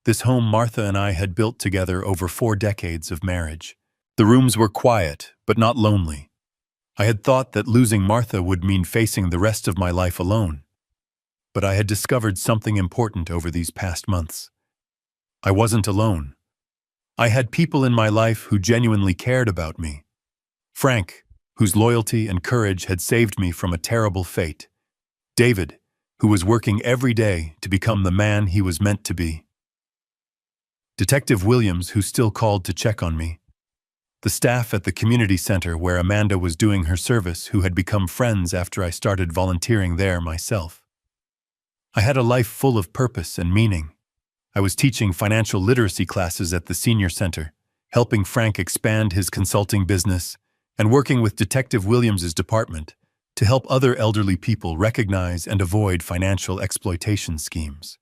This home Martha and I had built together over 4 decades of marriage. The rooms were quiet, but not lonely. I had thought that losing Martha would mean facing the rest of my life alone. But I had discovered something important over these past months. I wasn't alone. I had people in my life who genuinely cared about me. Frank, whose loyalty and courage had saved me from a terrible fate. David, who was working every day to become the man he was meant to be. Detective Williams, who still called to check on me. The staff at the community center where Amanda was doing her service, who had become friends after I started volunteering there myself. I had a life full of purpose and meaning. I was teaching financial literacy classes at the senior center, helping Frank expand his consulting business, and working with Detective Williams's department to help other elderly people recognize and avoid financial exploitation schemes.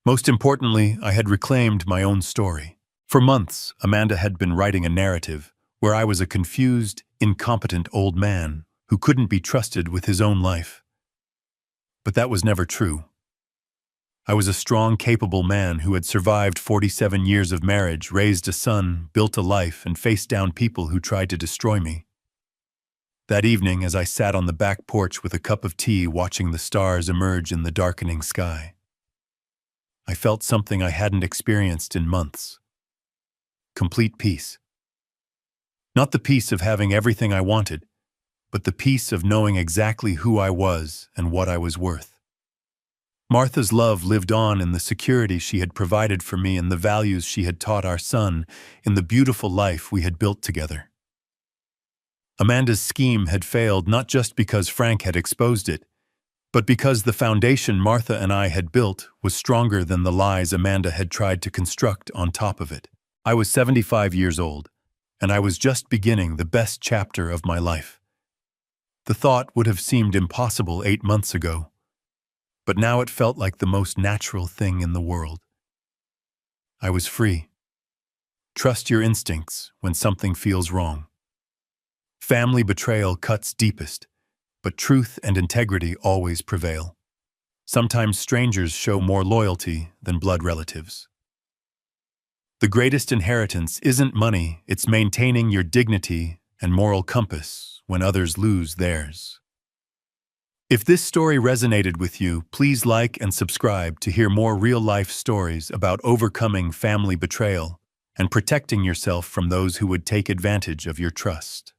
Most importantly, I had reclaimed my own story. For months, Amanda had been writing a narrative where I was a confused, incompetent old man who couldn't be trusted with his own life. But that was never true. I was a strong, capable man who had survived 47 years of marriage, raised a son, built a life, and faced down people who tried to destroy me. That evening, as I sat on the back porch with a cup of tea watching the stars emerge in the darkening sky, I felt something I hadn't experienced in months. Complete peace. Not the peace of having everything I wanted, but the peace of knowing exactly who I was and what I was worth. Martha's love lived on in the security she had provided for me and the values she had taught our son in the beautiful life we had built together. Amanda's scheme had failed not just because Frank had exposed it, but because the foundation Martha and I had built was stronger than the lies Amanda had tried to construct on top of it. I was 75 years old, and I was just beginning the best chapter of my life. The thought would have seemed impossible 8 months ago, but now it felt like the most natural thing in the world. I was free. Trust your instincts when something feels wrong. Family betrayal cuts deepest, but truth and integrity always prevail. Sometimes strangers show more loyalty than blood relatives. The greatest inheritance isn't money, it's maintaining your dignity and moral compass when others lose theirs. If this story resonated with you, please like and subscribe to hear more real-life stories about overcoming family betrayal and protecting yourself from those who would take advantage of your trust.